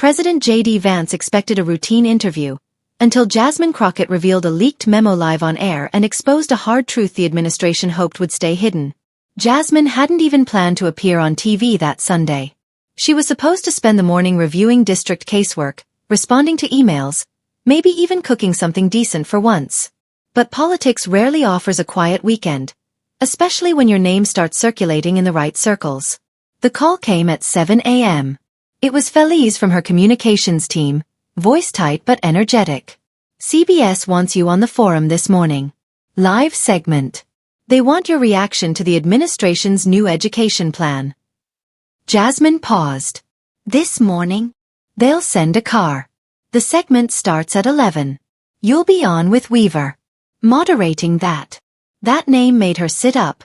President J.D. Vance expected a routine interview, until Jasmine Crockett revealed a leaked memo live on air and exposed a hard truth the administration hoped would stay hidden. Jasmine hadn't even planned to appear on TV that Sunday. She was supposed to spend the morning reviewing district casework, responding to emails, maybe even cooking something decent for once. But politics rarely offers a quiet weekend, especially when your name starts circulating in the right circles. The call came at 7 a.m. It was Feliz from her communications team, voice tight but energetic. CBS wants you on the forum this morning. Live segment. They want your reaction to the administration's new education plan. Jasmine paused. This morning? They'll send a car. The segment starts at 11. You'll be on with Weaver. Moderating that. That name made her sit up.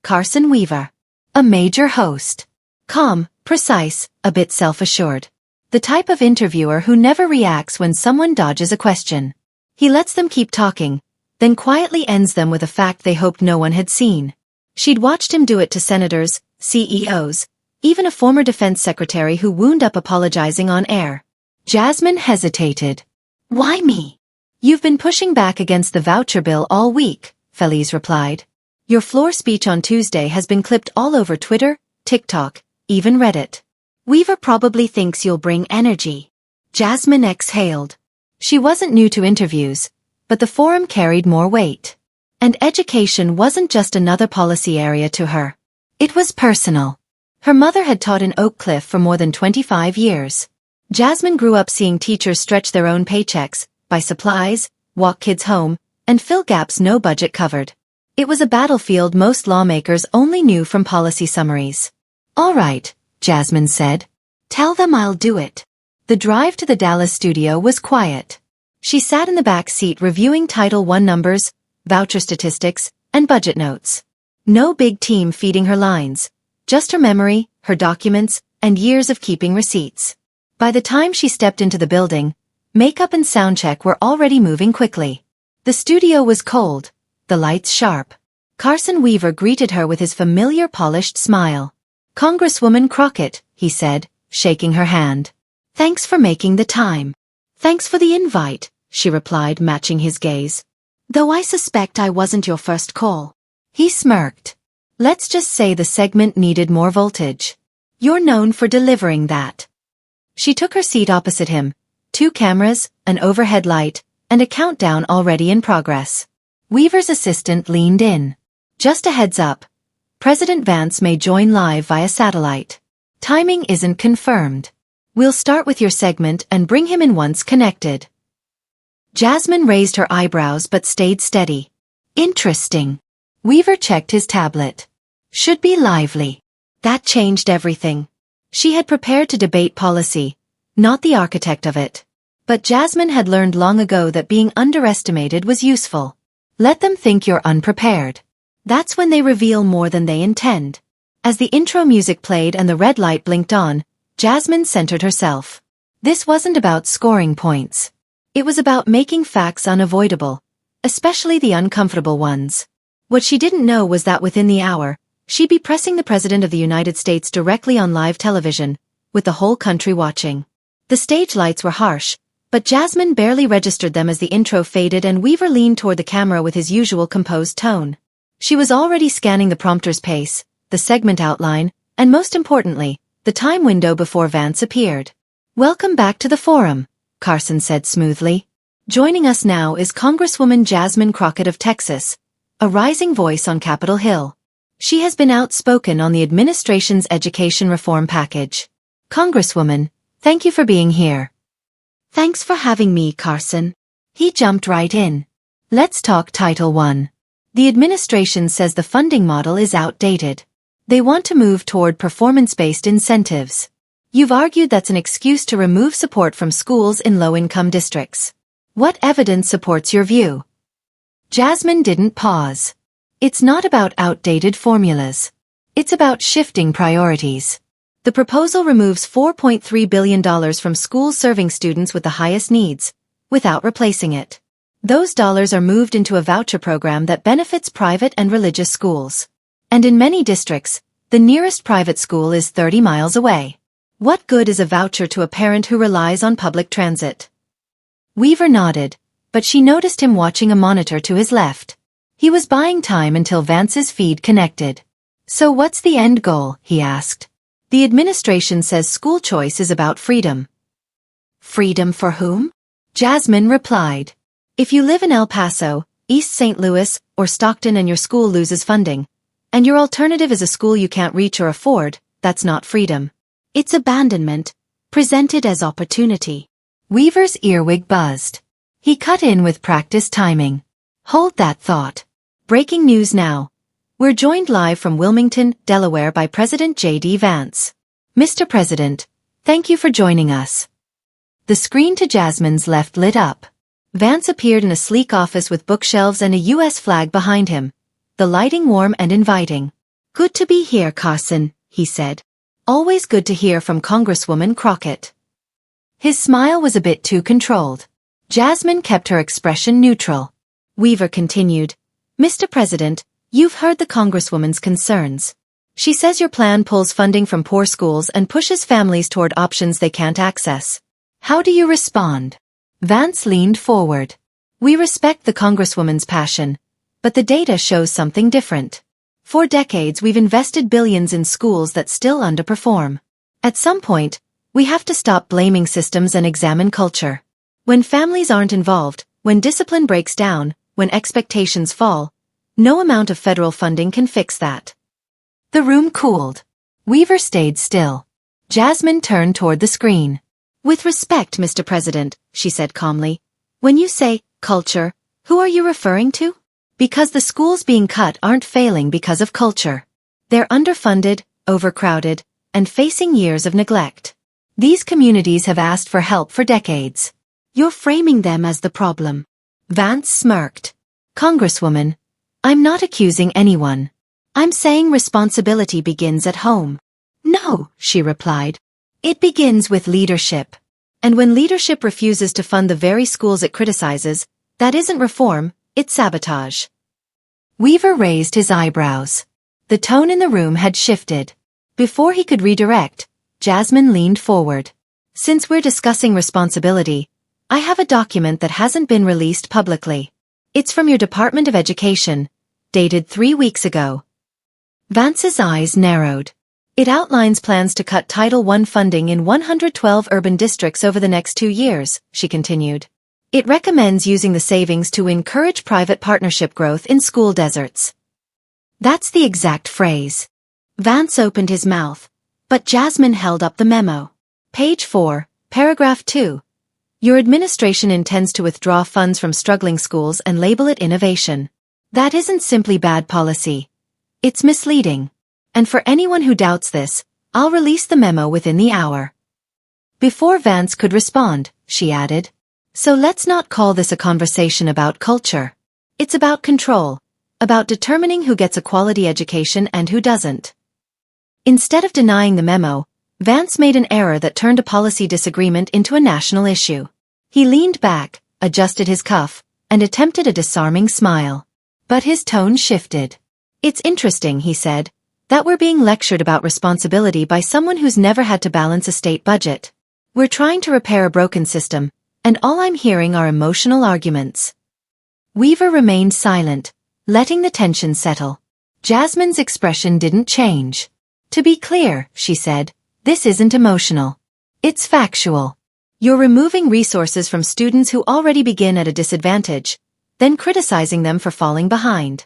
Carson Weaver. A major host. Calm, precise, a bit self-assured. The type of interviewer who never reacts when someone dodges a question. He lets them keep talking, then quietly ends them with a fact they hoped no one had seen. She'd watched him do it to senators, CEOs, even a former defense secretary who wound up apologizing on air. Jasmine hesitated. Why me? You've been pushing back against the voucher bill all week, Feliz replied. Your floor speech on Tuesday has been clipped all over Twitter, TikTok, even Reddit. Weaver probably thinks you'll bring energy. Jasmine exhaled. She wasn't new to interviews, but the forum carried more weight. And education wasn't just another policy area to her. It was personal. Her mother had taught in Oak Cliff for more than 25 years. Jasmine grew up seeing teachers stretch their own paychecks, buy supplies, walk kids home, and fill gaps no budget covered. It was a battlefield most lawmakers only knew from policy summaries. All right, Jasmine said. Tell them I'll do it. The drive to the Dallas studio was quiet. She sat in the back seat reviewing Title I numbers, voucher statistics, and budget notes. No big team feeding her lines, just her memory, her documents, and years of keeping receipts. By the time she stepped into the building, makeup and soundcheck were already moving quickly. The studio was cold, the lights sharp. Carson Weaver greeted her with his familiar polished smile. Congresswoman Crockett, he said, shaking her hand. Thanks for making the time. Thanks for the invite, she replied, matching his gaze. Though I suspect I wasn't your first call. He smirked. Let's just say the segment needed more voltage. You're known for delivering that. She took her seat opposite him. 2 cameras, an overhead light, and a countdown already in progress. Weaver's assistant leaned in. Just a heads up. President Vance may join live via satellite. Timing isn't confirmed. We'll start with your segment and bring him in once connected. Jasmine raised her eyebrows but stayed steady. Interesting. Weaver checked his tablet. Should be lively. That changed everything. She had prepared to debate policy, not the architect of it. But Jasmine had learned long ago that being underestimated was useful. Let them think you're unprepared. That's when they reveal more than they intend. As the intro music played and the red light blinked on, Jasmine centered herself. This wasn't about scoring points. It was about making facts unavoidable, especially the uncomfortable ones. What she didn't know was that within the hour, she'd be pressing the President of the United States directly on live television, with the whole country watching. The stage lights were harsh, but Jasmine barely registered them as the intro faded and Weaver leaned toward the camera with his usual composed tone. She was already scanning the prompter's pace, the segment outline, and most importantly, the time window before Vance appeared. Welcome back to the forum, Carson said smoothly. Joining us now is Congresswoman Jasmine Crockett of Texas, a rising voice on Capitol Hill. She has been outspoken on the administration's education reform package. Congresswoman, thank you for being here. Thanks for having me, Carson. He jumped right in. Let's talk Title I. The administration says the funding model is outdated. They want to move toward performance-based incentives. You've argued that's an excuse to remove support from schools in low-income districts. What evidence supports your view? Jasmine didn't pause. It's not about outdated formulas. It's about shifting priorities. The proposal removes $4.3 billion from schools serving students with the highest needs, without replacing it. Those dollars are moved into a voucher program that benefits private and religious schools. And in many districts, the nearest private school is 30 miles away. What good is a voucher to a parent who relies on public transit? Weaver nodded, but she noticed him watching a monitor to his left. He was buying time until Vance's feed connected. So what's the end goal? He asked. The administration says school choice is about freedom. Freedom for whom? Jasmine replied. If you live in El Paso, East St. Louis, or Stockton and your school loses funding, and your alternative is a school you can't reach or afford, that's not freedom. It's abandonment, presented as opportunity. Weaver's earwig buzzed. He cut in with practiced timing. Hold that thought. Breaking news now. We're joined live from Wilmington, Delaware by President J.D. Vance. Mr. President, thank you for joining us. The screen to Jasmine's left lit up. Vance appeared in a sleek office with bookshelves and a U.S. flag behind him, the lighting warm and inviting. Good to be here, Carson, he said. Always good to hear from Congresswoman Crockett. His smile was a bit too controlled. Jasmine kept her expression neutral. Weaver continued, Mr. President, you've heard the Congresswoman's concerns. She says your plan pulls funding from poor schools and pushes families toward options they can't access. How do you respond? Vance leaned forward. We respect the Congresswoman's passion, but the data shows something different. For decades we've invested billions in schools that still underperform. At some point, we have to stop blaming systems and examine culture. When families aren't involved, when discipline breaks down, when expectations fall, no amount of federal funding can fix that. The room cooled. Weaver stayed still. Jasmine turned toward the screen. With respect, Mr. President, she said calmly, when you say culture, who are you referring to? Because the schools being cut aren't failing because of culture. They're underfunded, overcrowded, and facing years of neglect. These communities have asked for help for decades. You're framing them as the problem. Vance smirked. Congresswoman, I'm not accusing anyone. I'm saying responsibility begins at home. No, she replied. It begins with leadership. And when leadership refuses to fund the very schools it criticizes, that isn't reform, it's sabotage. Weaver raised his eyebrows. The tone in the room had shifted. Before he could redirect, Jasmine leaned forward. Since we're discussing responsibility, I have a document that hasn't been released publicly. It's from your Department of Education, dated 3 weeks ago. Vance's eyes narrowed. It outlines plans to cut Title I funding in 112 urban districts over the next 2 years, she continued. It recommends using the savings to encourage private partnership growth in school deserts. That's the exact phrase. Vance opened his mouth, but Jasmine held up the memo. Page 4, paragraph 2. Your administration intends to withdraw funds from struggling schools and label it innovation. That isn't simply bad policy. It's misleading. And for anyone who doubts this, I'll release the memo within the hour. Before Vance could respond, she added, so let's not call this a conversation about culture. It's about control, about determining who gets a quality education and who doesn't. Instead of denying the memo, Vance made an error that turned a policy disagreement into a national issue. He leaned back, adjusted his cuff, and attempted a disarming smile. But his tone shifted. It's interesting, he said, that we're being lectured about responsibility by someone who's never had to balance a state budget. We're trying to repair a broken system, and all I'm hearing are emotional arguments. Weaver remained silent, letting the tension settle. Jasmine's expression didn't change. To be clear, she said, this isn't emotional. It's factual. You're removing resources from students who already begin at a disadvantage, then criticizing them for falling behind.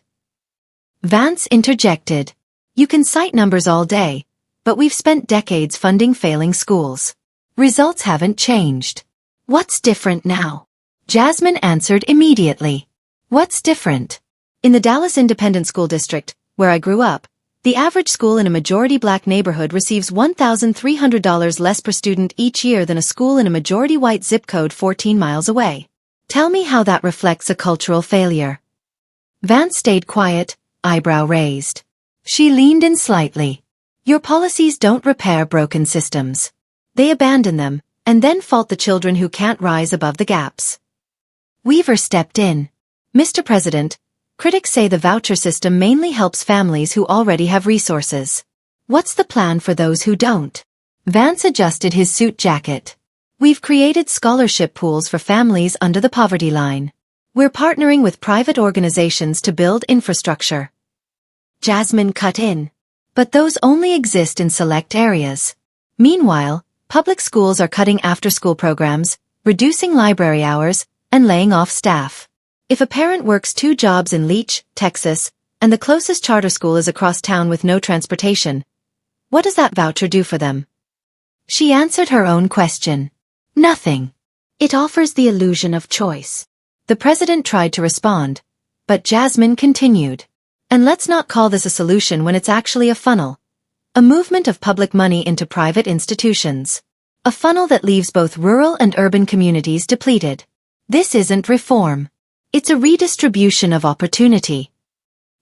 Vance interjected. You can cite numbers all day, but we've spent decades funding failing schools. Results haven't changed. What's different now? Jasmine answered immediately. What's different? In the Dallas Independent School District, where I grew up, the average school in a majority black neighborhood receives $1,300 less per student each year than a school in a majority white zip code 14 miles away. Tell me how that reflects a cultural failure. Vance stayed quiet, eyebrow raised. She leaned in slightly. Your policies don't repair broken systems. They abandon them, and then fault the children who can't rise above the gaps. Weaver stepped in. Mr. President, critics say the voucher system mainly helps families who already have resources. What's the plan for those who don't? Vance adjusted his suit jacket. We've created scholarship pools for families under the poverty line. We're partnering with private organizations to build infrastructure. Jasmine cut in. But those only exist in select areas. Meanwhile, public schools are cutting after-school programs, reducing library hours, and laying off staff. If a parent works 2 jobs in Leach, Texas, and the closest charter school is across town with no transportation, what does that voucher do for them? She answered her own question. Nothing. It offers the illusion of choice. The president tried to respond, but Jasmine continued. And let's not call this a solution when it's actually a funnel. A movement of public money into private institutions. A funnel that leaves both rural and urban communities depleted. This isn't reform. It's a redistribution of opportunity.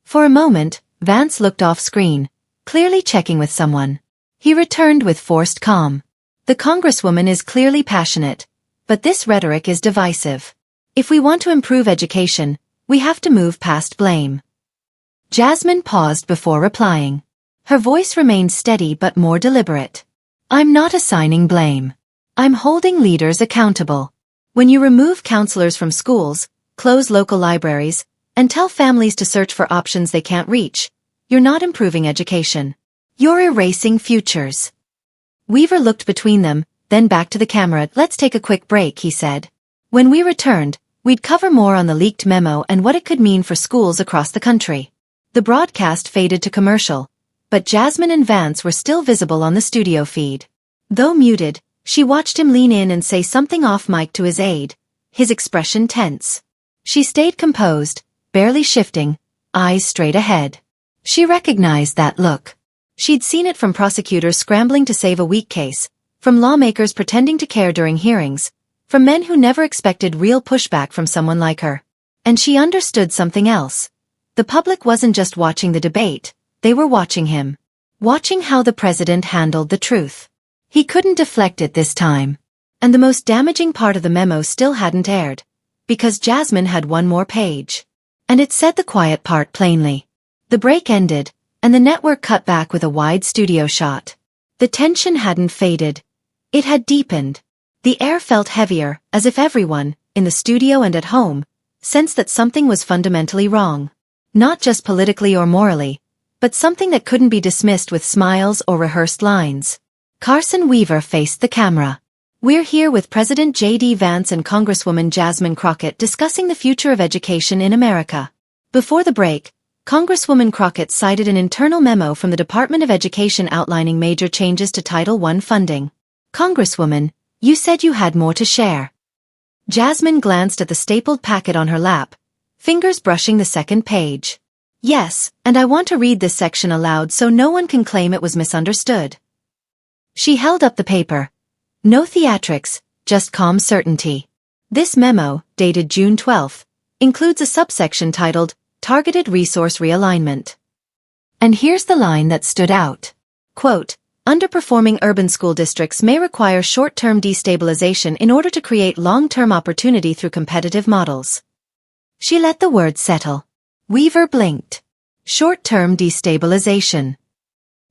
For a moment, Vance looked off screen, clearly checking with someone. He returned with forced calm. The congresswoman is clearly passionate, but this rhetoric is divisive. If we want to improve education, we have to move past blame. Jasmine paused before replying. Her voice remained steady but more deliberate. I'm not assigning blame. I'm holding leaders accountable. When you remove counselors from schools, close local libraries, and tell families to search for options they can't reach, you're not improving education. You're erasing futures. Weaver looked between them, then back to the camera. Let's take a quick break, he said. When we returned, we'd cover more on the leaked memo and what it could mean for schools across the country. The broadcast faded to commercial, but Jasmine and Vance were still visible on the studio feed. Though muted, she watched him lean in and say something off mic to his aide, his expression tense. She stayed composed, barely shifting, eyes straight ahead. She recognized that look. She'd seen it from prosecutors scrambling to save a weak case, from lawmakers pretending to care during hearings, from men who never expected real pushback from someone like her. And she understood something else. The public wasn't just watching the debate, they were watching him. Watching how the president handled the truth. He couldn't deflect it this time. And the most damaging part of the memo still hadn't aired, because Jasmine had one more page. And it said the quiet part plainly. The break ended, and the network cut back with a wide studio shot. The tension hadn't faded. It had deepened. The air felt heavier, as if everyone, in the studio and at home, sensed that something was fundamentally wrong. Not just politically or morally, but something that couldn't be dismissed with smiles or rehearsed lines. Carson Weaver faced the camera. We're here with President J.D. Vance and Congresswoman Jasmine Crockett discussing the future of education in America. Before the break, Congresswoman Crockett cited an internal memo from the Department of Education outlining major changes to Title I funding. Congresswoman, you said you had more to share. Jasmine glanced at the stapled packet on her lap, fingers brushing the second page. Yes, and I want to read this section aloud so no one can claim it was misunderstood. She held up the paper. No theatrics, just calm certainty. This memo, dated June 12, includes a subsection titled, Targeted Resource Realignment. And here's the line that stood out. Quote, underperforming urban school districts may require short-term destabilization in order to create long-term opportunity through competitive models. She let the words settle. Weaver blinked. Short-term destabilization.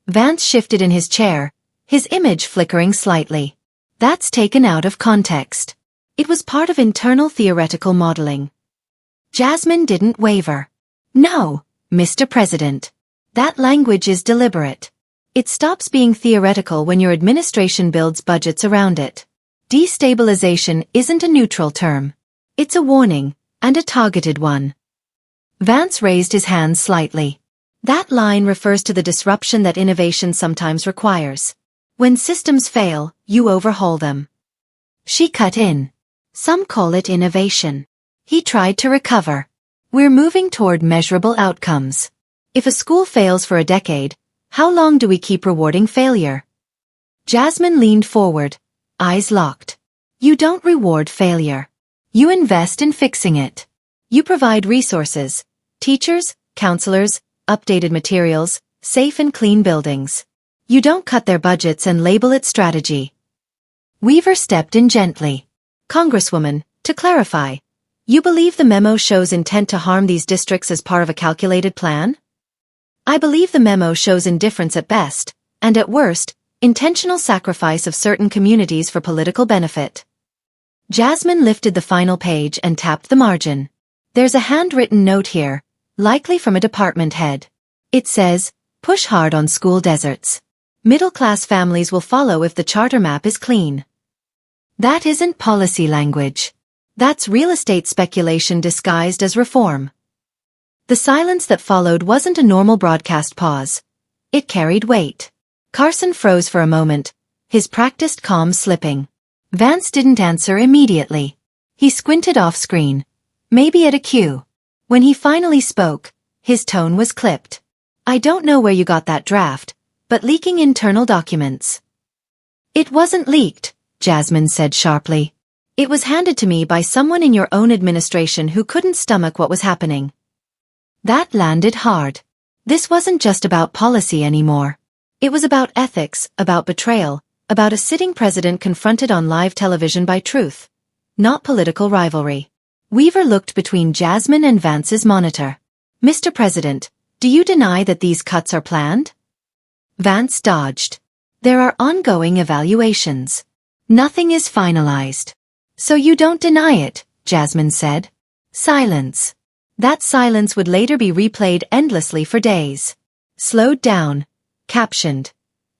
Vance shifted in his chair, his image flickering slightly. That's taken out of context. It was part of internal theoretical modeling. Jasmine didn't waver. No, Mr. President. That language is deliberate. It stops being theoretical when your administration builds budgets around it. Destabilization isn't a neutral term. It's a warning, and a targeted one. Vance raised his hand slightly. That line refers to the disruption that innovation sometimes requires. When systems fail, you overhaul them. She cut in. Some call it innovation. He tried to recover. We're moving toward measurable outcomes. If a school fails for a decade, how long do we keep rewarding failure? Jasmine leaned forward, eyes locked. You don't reward failure. You invest in fixing it. You provide resources, teachers, counselors, updated materials, safe and clean buildings. You don't cut their budgets and label it strategy. Weaver stepped in gently. Congresswoman, to clarify, you believe the memo shows intent to harm these districts as part of a calculated plan? I believe the memo shows indifference at best, and at worst, Intentional sacrifice of certain communities for political benefit. Jasmine lifted the final page and tapped the margin. There's a handwritten note here, likely from a department head. It says, "Push hard on school deserts. Middle-class families will follow if the charter map is clean." That isn't policy language. That's real estate speculation disguised as reform. The silence that followed wasn't a normal broadcast pause. It carried weight. Carson froze for a moment, his practiced calm slipping. Vance didn't answer immediately. He squinted off-screen, maybe at a cue. When he finally spoke, his tone was clipped. "I don't know where you got that draft, but leaking internal documents." "It wasn't leaked," Jasmine said sharply. "It was handed to me by someone in your own administration who couldn't stomach what was happening." That landed hard. This wasn't just about policy anymore. It was about ethics, about betrayal, about a sitting president confronted on live television by truth, not political rivalry. Weaver looked between Jasmine and Vance's monitor. "Mr. President, do you deny that these cuts are planned?" Vance dodged. "There are ongoing evaluations. Nothing is finalized." "So you don't deny it," Jasmine said. Silence. That silence would later be replayed endlessly for days. Slowed down. Captioned.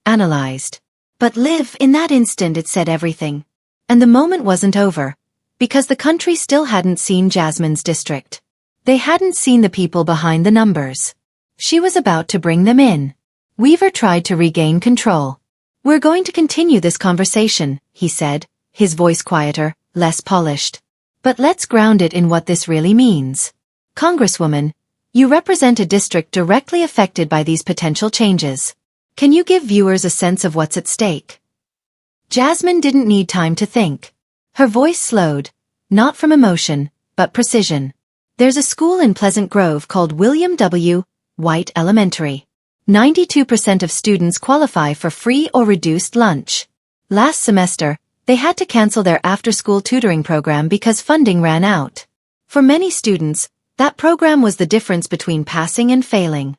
Analyzed. But in that instant it said everything. And the moment wasn't over, because the country still hadn't seen Jasmine's district. They hadn't seen the people behind the numbers. She was about to bring them in. Weaver tried to regain control. "We're going to continue this conversation," he said, his voice quieter, less polished. "But let's ground it in what this really means. Congresswoman, you represent a district directly affected by these potential changes. Can you give viewers a sense of what's at stake?" Jasmine didn't need time to think. Her voice slowed, not from emotion, but precision. "There's a school in Pleasant Grove called William W. White Elementary. 92% of students qualify for free or reduced lunch. Last semester, they had to cancel their after-school tutoring program because funding ran out. For many students, that program was the difference between passing and failing."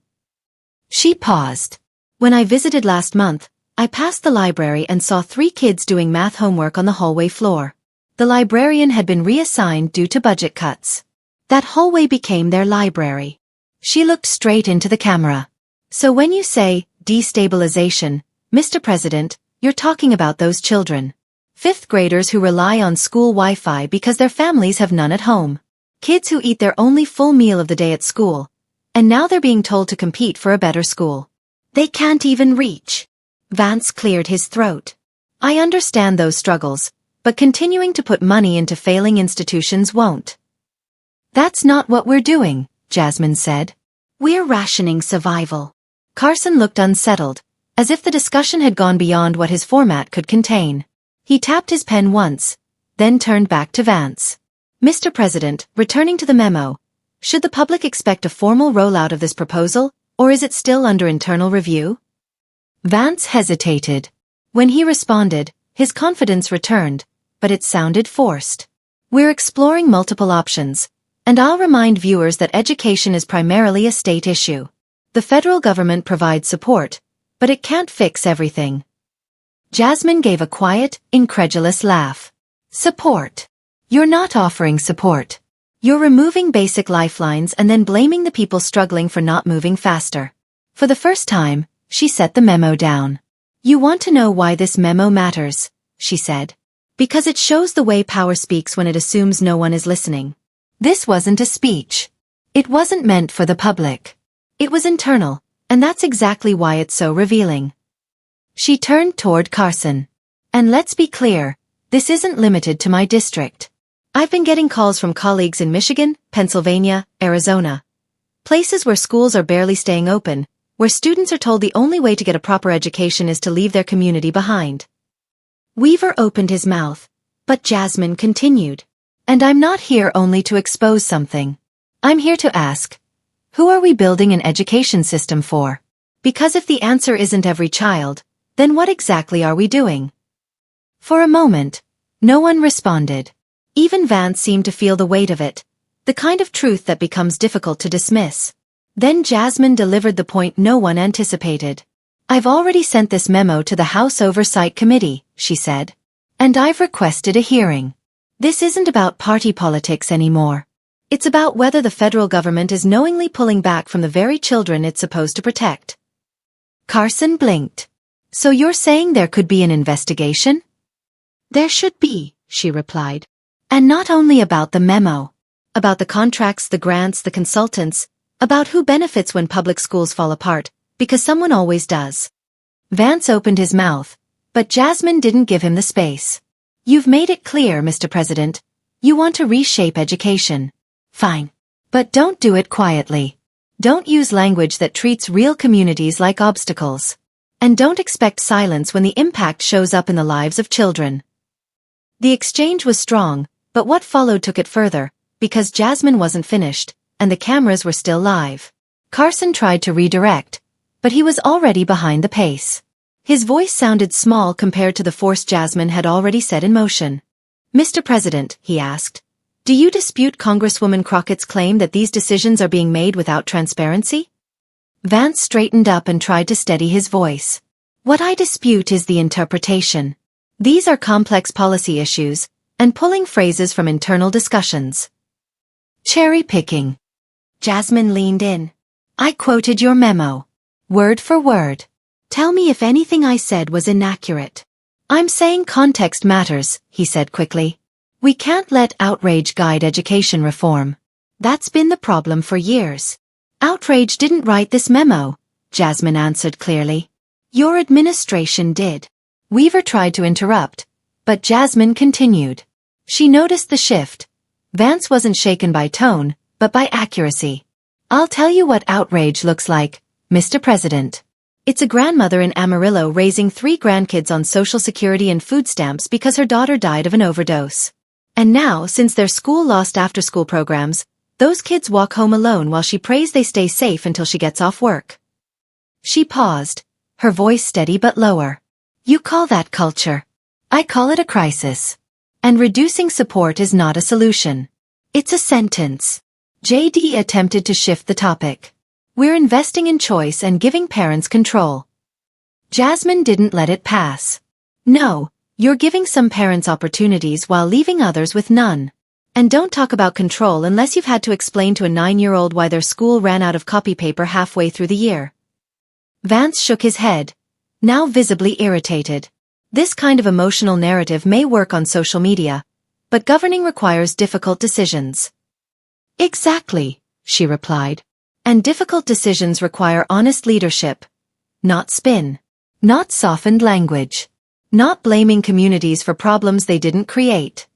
She paused. "When I visited last month, I passed the library and saw 3 kids doing math homework on the hallway floor. The librarian had been reassigned due to budget cuts. That hallway became their library." She looked straight into the camera. "So when you say destabilization, Mr. President, you're talking about those children. 5th graders who rely on school Wi-Fi because their families have none at home. Kids who eat their only full meal of the day at school. And now they're being told to compete for a better school. They can't even reach." Vance cleared his throat. "I understand those struggles, but continuing to put money into failing institutions won't." "That's not what we're doing," Jasmine said. "We're rationing survival." Carson looked unsettled, as if the discussion had gone beyond what his format could contain. He tapped his pen once, then turned back to Vance. "Mr. President, returning to the memo, should the public expect a formal rollout of this proposal, or is it still under internal review?" Vance hesitated. When he responded, his confidence returned, but it sounded forced. "We're exploring multiple options, and I'll remind viewers that education is primarily a state issue. The federal government provides support, but it can't fix everything." Jasmine gave a quiet, incredulous laugh. "Support? You're not offering support. You're removing basic lifelines and then blaming the people struggling for not moving faster." For the first time, she set the memo down. "You want to know why this memo matters," she said. "Because it shows the way power speaks when it assumes no one is listening. This wasn't a speech. It wasn't meant for the public. It was internal, and that's exactly why it's so revealing." She turned toward Carson. "And let's be clear, this isn't limited to my district. I've been getting calls from colleagues in Michigan, Pennsylvania, Arizona. Places where schools are barely staying open, where students are told the only way to get a proper education is to leave their community behind." Weaver opened his mouth, but Jasmine continued. "And I'm not here only to expose something. I'm here to ask, who are we building an education system for? Because if the answer isn't every child, then what exactly are we doing?" For a moment, no one responded. Even Vance seemed to feel the weight of it, the kind of truth that becomes difficult to dismiss. Then Jasmine delivered the point no one anticipated. "I've already sent this memo to the House Oversight Committee," she said. "And I've requested a hearing. This isn't about party politics anymore. It's about whether the federal government is knowingly pulling back from the very children it's supposed to protect." Carson blinked. "So you're saying there could be an investigation?" "There should be," she replied. "And not only about the memo. About the contracts, the grants, the consultants, about who benefits when public schools fall apart, because someone always does." Vance opened his mouth, but Jasmine didn't give him the space. "You've made it clear, Mr. President. You want to reshape education. Fine. But don't do it quietly. Don't use language that treats real communities like obstacles. And don't expect silence when the impact shows up in the lives of children." The exchange was strong, but what followed took it further, because Jasmine wasn't finished, and the cameras were still live. Carson tried to redirect, but he was already behind the pace. His voice sounded small compared to the force Jasmine had already set in motion. "Mr. President," he asked, "do you dispute Congresswoman Crockett's claim that these decisions are being made without transparency?" Vance straightened up and tried to steady his voice. "What I dispute is the interpretation. These are complex policy issues, and pulling phrases from internal discussions. Cherry picking." Jasmine leaned in. "I quoted your memo. Word for word. Tell me if anything I said was inaccurate." "I'm saying context matters," he said quickly. "We can't let outrage guide education reform. That's been the problem for years." "Outrage didn't write this memo," Jasmine answered clearly. "Your administration did." Weaver tried to interrupt, but Jasmine continued. She noticed the shift. Vance wasn't shaken by tone, but by accuracy. "I'll tell you what outrage looks like, Mr. President. It's a grandmother in Amarillo raising 3 grandkids on Social Security and food stamps because her daughter died of an overdose. And now, since their school lost after-school programs, those kids walk home alone while she prays they stay safe until she gets off work." She paused, her voice steady but lower. "You call that culture. I call it a crisis. And reducing support is not a solution. It's a sentence." JD attempted to shift the topic. "We're investing in choice and giving parents control." Jasmine didn't let it pass. "No, you're giving some parents opportunities while leaving others with none. And don't talk about control unless you've had to explain to a 9-year-old why their school ran out of copy paper halfway through the year." Vance shook his head, now visibly irritated. This kind of emotional narrative may work on social media, but governing requires difficult decisions. "Exactly," she replied. "And difficult decisions require honest leadership. Not spin. Not softened language. Not blaming communities for problems they didn't create."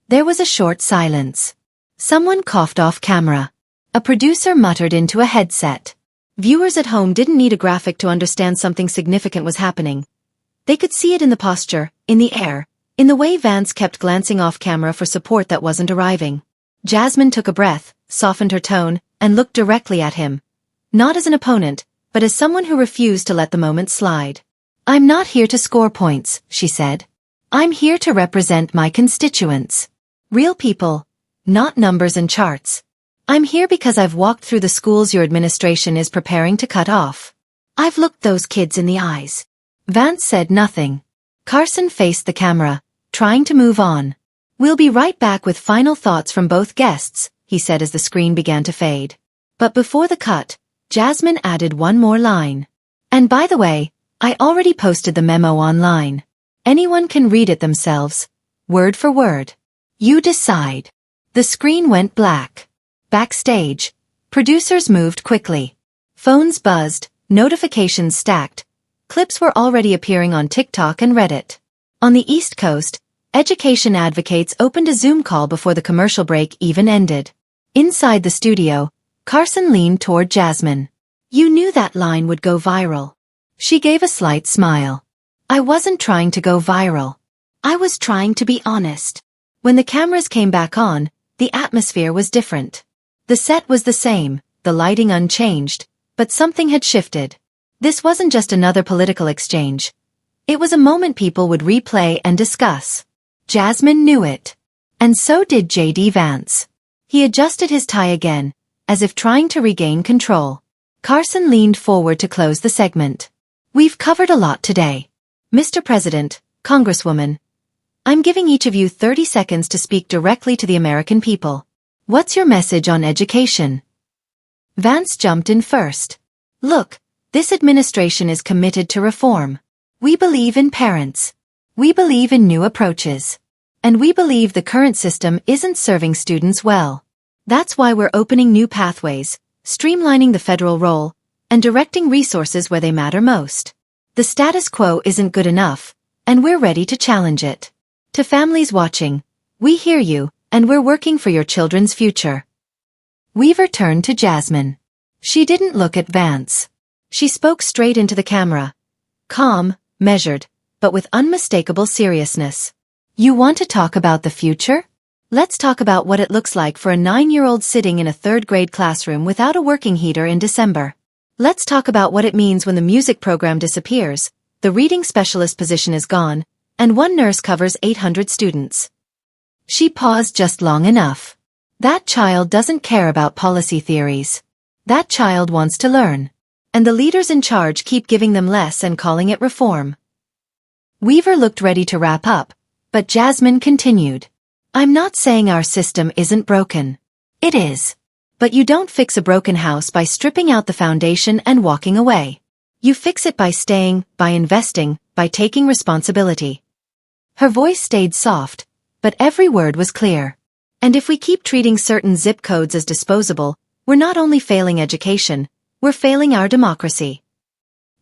There was a short silence. Someone coughed off camera. A producer muttered into a headset. Viewers at home didn't need a graphic to understand something significant was happening. They could see it in the posture, in the air, in the way Vance kept glancing off camera for support that wasn't arriving. Jasmine took a breath, softened her tone, and looked directly at him. Not as an opponent, but as someone who refused to let the moment slide. "I'm not here to score points," she said. "I'm here to represent my constituents. Real people, not numbers and charts. I'm here because I've walked through the schools your administration is preparing to cut off. I've looked those kids in the eyes." Vance said nothing. Carson faced the camera, trying to move on. "We'll be right back with final thoughts from both guests," he said as the screen began to fade. But before the cut, Jasmine added one more line. "And by the way, I already posted the memo online. Anyone can read it themselves, word for word. You decide." The screen went black. Backstage, producers moved quickly. Phones buzzed, notifications stacked. Clips were already appearing on TikTok and Reddit. On the East Coast, education advocates opened a Zoom call before the commercial break even ended. Inside the studio, Carson leaned toward Jasmine. "You knew that line would go viral." She gave a slight smile. "I wasn't trying to go viral. I was trying to be honest." When the cameras came back on, the atmosphere was different. The set was the same, the lighting unchanged, but something had shifted. This wasn't just another political exchange. It was a moment people would replay and discuss. Jasmine knew it. And so did J.D. Vance. He adjusted his tie again, as if trying to regain control. Carson leaned forward to close the segment. We've covered a lot today. Mr. President, Congresswoman, I'm giving each of you 30 seconds to speak directly to the American people. What's your message on education? Vance jumped in first. Look, this administration is committed to reform. We believe in parents. We believe in new approaches. And we believe the current system isn't serving students well. That's why we're opening new pathways, streamlining the federal role, and directing resources where they matter most. The status quo isn't good enough, and we're ready to challenge it. To families watching, we hear you, and we're working for your children's future. Weaver turned to Jasmine. She didn't look at Vance. She spoke straight into the camera. Calm, measured, but with unmistakable seriousness. You want to talk about the future? Let's talk about what it looks like for a 9-year-old sitting in a third-grade classroom without a working heater in December. Let's talk about what it means when the music program disappears, the reading specialist position is gone, and one nurse covers 800 students. She paused just long enough. That child doesn't care about policy theories. That child wants to learn. And the leaders in charge keep giving them less and calling it reform. Weaver looked ready to wrap up, but Jasmine continued. I'm not saying our system isn't broken. It is. But you don't fix a broken house by stripping out the foundation and walking away. You fix it by staying, by investing, by taking responsibility. Her voice stayed soft, but every word was clear. And if we keep treating certain zip codes as disposable, we're not only failing education, we're failing our democracy.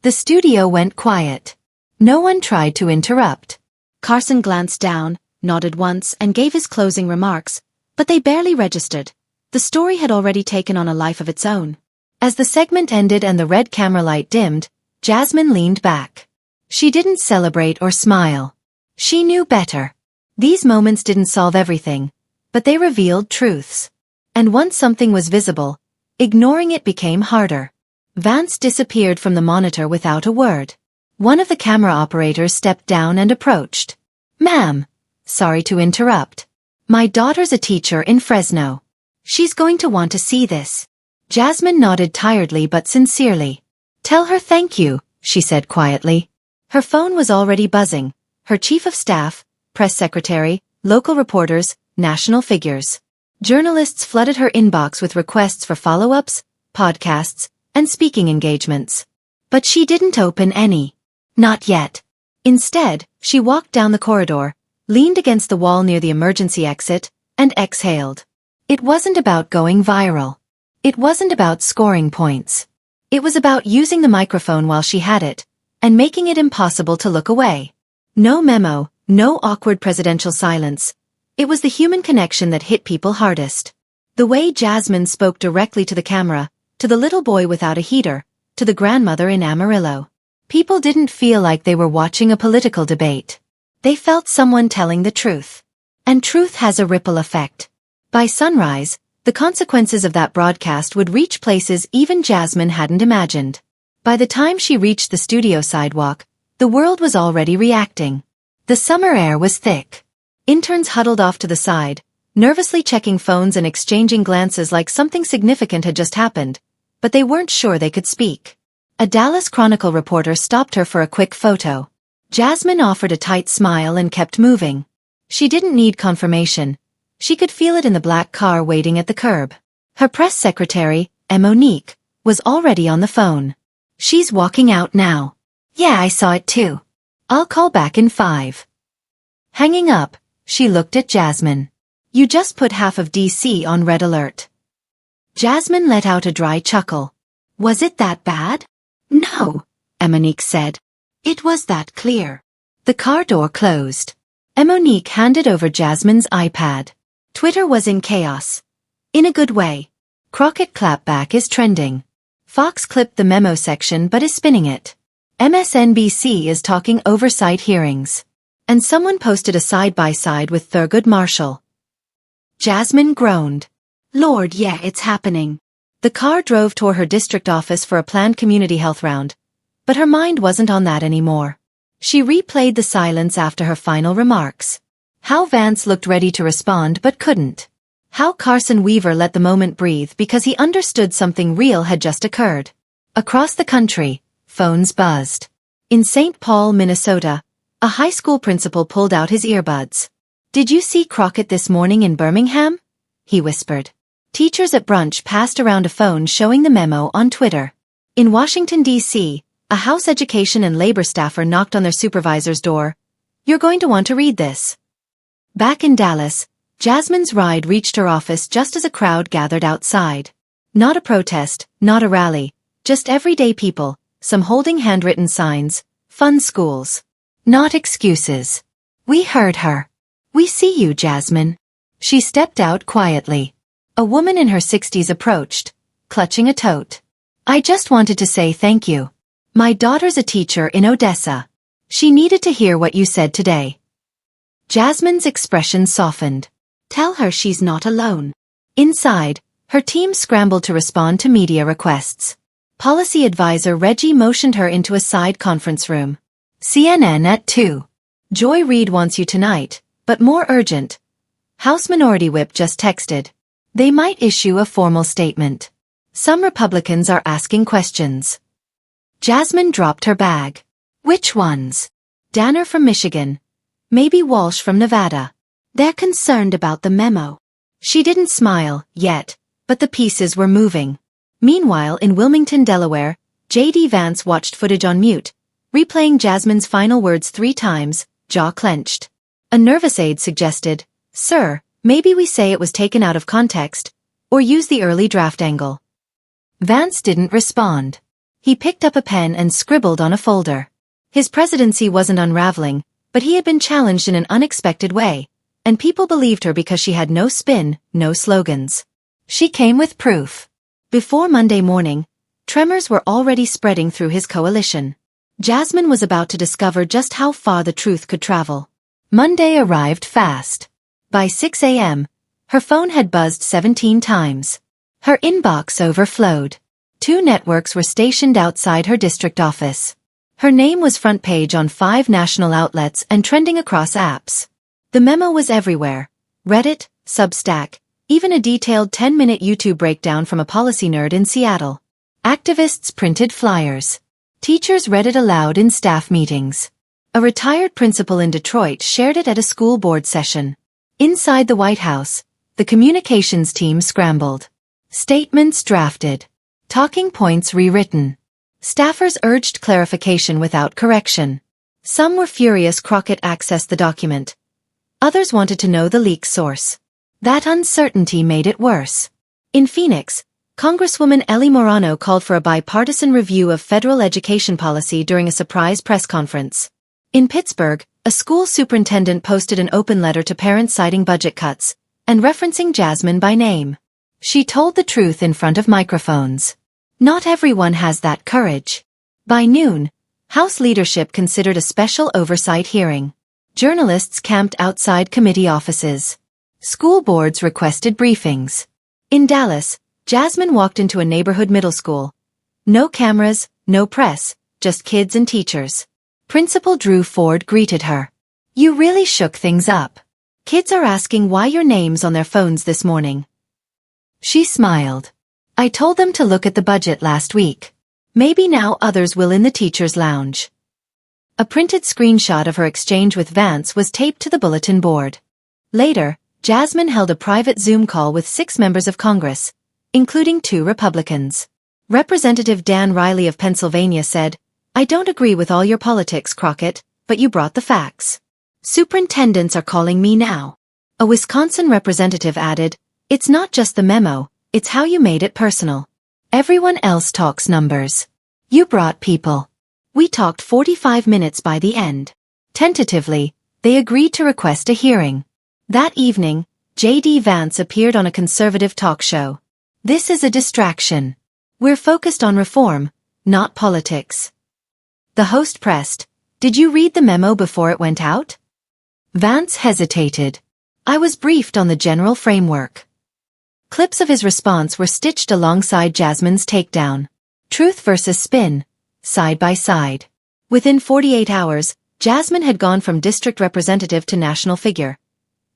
The studio went quiet. No one tried to interrupt. Carson glanced down, nodded once, and gave his closing remarks, but they barely registered. The story had already taken on a life of its own. As the segment ended and the red camera light dimmed, Jasmine leaned back. She didn't celebrate or smile. She knew better. These moments didn't solve everything, but they revealed truths. And once something was visible, ignoring it became harder. Vance disappeared from the monitor without a word. One of the camera operators stepped down and approached. Ma'am, sorry to interrupt. My daughter's a teacher in Fresno. She's going to want to see this. Jasmine nodded tiredly but sincerely. Tell her thank you, she said quietly. Her phone was already buzzing. Her chief of staff, press secretary, local reporters, national figures. Journalists flooded her inbox with requests for follow-ups, podcasts, and speaking engagements. But she didn't open any. Not yet. Instead, she walked down the corridor, leaned against the wall near the emergency exit, and exhaled. It wasn't about going viral. It wasn't about scoring points. It was about using the microphone while she had it, and making it impossible to look away. No memo, no awkward presidential silence. It was the human connection that hit people hardest. The way Jasmine spoke directly to the camera, to the little boy without a heater, to the grandmother in Amarillo. People didn't feel like they were watching a political debate. They felt someone telling the truth. And truth has a ripple effect. By sunrise, the consequences of that broadcast would reach places even Jasmine hadn't imagined. By the time she reached the studio sidewalk, the world was already reacting. The summer air was thick. Interns huddled off to the side, nervously checking phones and exchanging glances like something significant had just happened, but they weren't sure they could speak. A Dallas Chronicle reporter stopped her for a quick photo. Jasmine offered a tight smile and kept moving. She didn't need confirmation. She could feel it in the black car waiting at the curb. Her press secretary, Monique, was already on the phone. She's walking out now. Yeah, I saw it too. I'll call back in 5. Hanging up, she looked at Jasmine. You just put half of DC on red alert. Jasmine let out a dry chuckle. Was it that bad? No, Monique said. It was that clear. The car door closed. Monique handed over Jasmine's iPad. Twitter was in chaos. In a good way. Crockett clapback is trending. Fox clipped the memo section but is spinning it. MSNBC is talking oversight hearings. And someone posted a side-by-side with Thurgood Marshall. Jasmine groaned. Lord, yeah, it's happening. The car drove toward her district office for a planned community health round. But her mind wasn't on that anymore. She replayed the silence after her final remarks. How Vance looked ready to respond but couldn't. How Carson Weaver let the moment breathe because he understood something real had just occurred. Across the country, phones buzzed. In St. Paul, Minnesota, a high school principal pulled out his earbuds. "Did you see Crockett this morning in Birmingham?" he whispered. Teachers at brunch passed around a phone showing the memo on Twitter. In Washington, D.C., a House education and labor staffer knocked on their supervisor's door. "You're going to want to read this." Back in Dallas, Jasmine's ride reached her office just as a crowd gathered outside. Not a protest, not a rally, just everyday people, some holding handwritten signs, "Fun schools. Not excuses." "We heard her. We see you, Jasmine." She stepped out quietly. A woman in her 60s approached, clutching a tote. "I just wanted to say thank you. My daughter's a teacher in Odessa. She needed to hear what you said today." Jasmine's expression softened. "Tell her she's not alone." Inside, her team scrambled to respond to media requests. Policy advisor Reggie motioned her into a side conference room. "CNN at 2. Joy Reid wants you tonight, but more urgent. House Minority Whip just texted. They might issue a formal statement. Some Republicans are asking questions." Jasmine dropped her bag. "Which ones?" "Danner from Michigan. Maybe Walsh from Nevada. They're concerned about the memo." She didn't smile, yet, but the pieces were moving. Meanwhile, in Wilmington, Delaware, J.D. Vance watched footage on mute, replaying Jasmine's final words 3 times, jaw clenched. A nervous aide suggested, "Sir, maybe we say it was taken out of context, or use the early draft angle." Vance didn't respond. He picked up a pen and scribbled on a folder. His presidency wasn't unraveling, but he had been challenged in an unexpected way, and people believed her because she had no spin, no slogans. She came with proof. Before Monday morning, tremors were already spreading through his coalition. Jasmine was about to discover just how far the truth could travel. Monday arrived fast. By 6 a.m., her phone had buzzed 17 times. Her inbox overflowed. 2 networks were stationed outside her district office. Her name was front page on 5 national outlets and trending across apps. The memo was everywhere. Reddit, Substack, even a detailed 10-minute YouTube breakdown from a policy nerd in Seattle. Activists printed flyers. Teachers read it aloud in staff meetings. A retired principal in Detroit shared it at a school board session. Inside the White House, the communications team scrambled. Statements drafted. Talking points rewritten. Staffers urged clarification without correction. Some were furious Crockett accessed the document. Others wanted to know the leak's source. That uncertainty made it worse. In Phoenix, Congresswoman Ellie Morano called for a bipartisan review of federal education policy during a surprise press conference. In Pittsburgh, a school superintendent posted an open letter to parents citing budget cuts and referencing Jasmine by name. She told the truth in front of microphones. Not everyone has that courage. By noon, House leadership considered a special oversight hearing. Journalists camped outside committee offices. School boards requested briefings. In Dallas, Jasmine walked into a neighborhood middle school. No cameras, no press, just kids and teachers. Principal Drew Ford greeted her. "You really shook things up. Kids are asking why your name's on their phones this morning." She smiled. "I told them to look at the budget last week. Maybe now others will in the teacher's lounge." A printed screenshot of her exchange with Vance was taped to the bulletin board. Later, Jasmine held a private Zoom call with 6 members of Congress, including 2 Republicans. Representative Dan Riley of Pennsylvania said, "I don't agree with all your politics, Crockett, but you brought the facts. Superintendents are calling me now." A Wisconsin representative added, "It's not just the memo, it's how you made it personal. Everyone else talks numbers. You brought people." We talked 45 minutes by the end. Tentatively, they agreed to request a hearing. That evening, J.D. Vance appeared on a conservative talk show. "This is a distraction. We're focused on reform, not politics." The host pressed, "Did you read the memo before it went out?" Vance hesitated. "I was briefed on the general framework." Clips of his response were stitched alongside Jasmine's takedown. Truth versus spin, side by side. Within 48 hours, Jasmine had gone from district representative to national figure.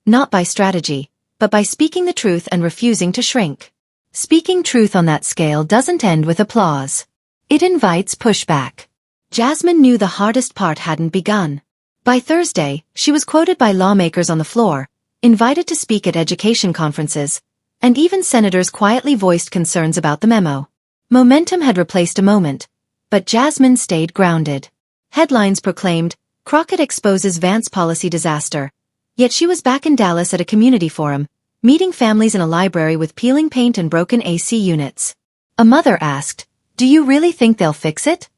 Not by strategy, but by speaking the truth and refusing to shrink. Speaking truth on that scale doesn't end with applause. It invites pushback. Jasmine knew the hardest part hadn't begun. By Thursday, she was quoted by lawmakers on the floor, invited to speak at education conferences, and even senators quietly voiced concerns about the memo. Momentum had replaced a moment, but Jasmine stayed grounded. Headlines proclaimed, "Crockett exposes Vance policy disaster." Yet she was back in Dallas at a community forum, meeting families in a library with peeling paint and broken AC units. A mother asked, "Do you really think they'll fix it?"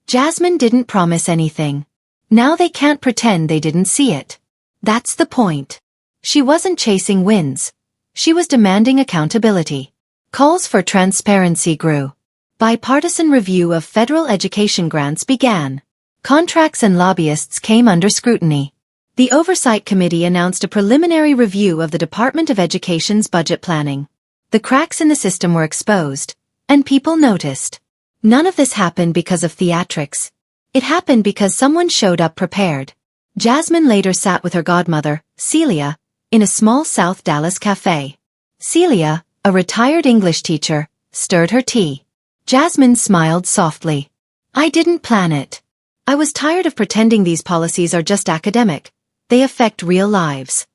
Jasmine didn't promise anything. Now they can't pretend they didn't see it. That's the point. She wasn't chasing wins. She was demanding accountability. Calls for transparency grew. Bipartisan review of federal education grants began. Contracts and lobbyists came under scrutiny. The Oversight Committee announced a preliminary review of the Department of Education's budget planning. The cracks in the system were exposed, and people noticed. None of this happened because of theatrics. It happened because someone showed up prepared. Jasmine later sat with her godmother, Celia, in a small South Dallas cafe. Celia, a retired English teacher, stirred her tea. Jasmine smiled softly. "I didn't plan it. I was tired of pretending these policies are just academic. They affect real lives."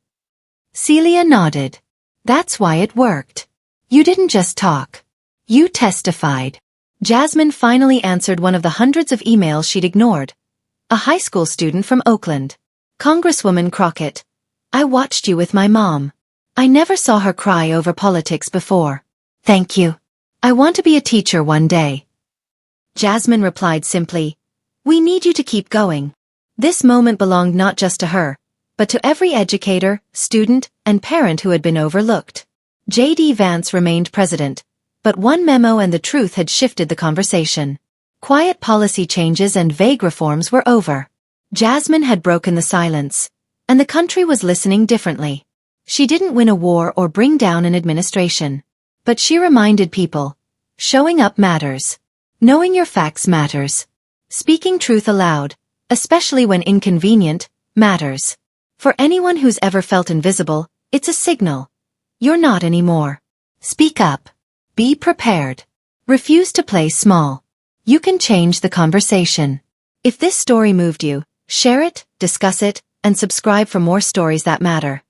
Celia nodded. "That's why it worked. You didn't just talk. You testified." Jasmine finally answered one of the hundreds of emails she'd ignored. A high school student from Oakland. "Congresswoman Crockett, I watched you with my mom. I never saw her cry over politics before. Thank you. I want to be a teacher one day." Jasmine replied simply, "We need you to keep going." This moment belonged not just to her, but to every educator, student, and parent who had been overlooked. J.D. Vance remained president, but one memo and the truth had shifted the conversation. Quiet policy changes and vague reforms were over. Jasmine had broken the silence, and the country was listening differently. She didn't win a war or bring down an administration. But she reminded people, showing up matters. Knowing your facts matters. Speaking truth aloud, especially when inconvenient, matters. For anyone who's ever felt invisible, it's a signal. You're not anymore. Speak up. Be prepared. Refuse to play small. You can change the conversation. If this story moved you, share it, discuss it, and subscribe for more stories that matter.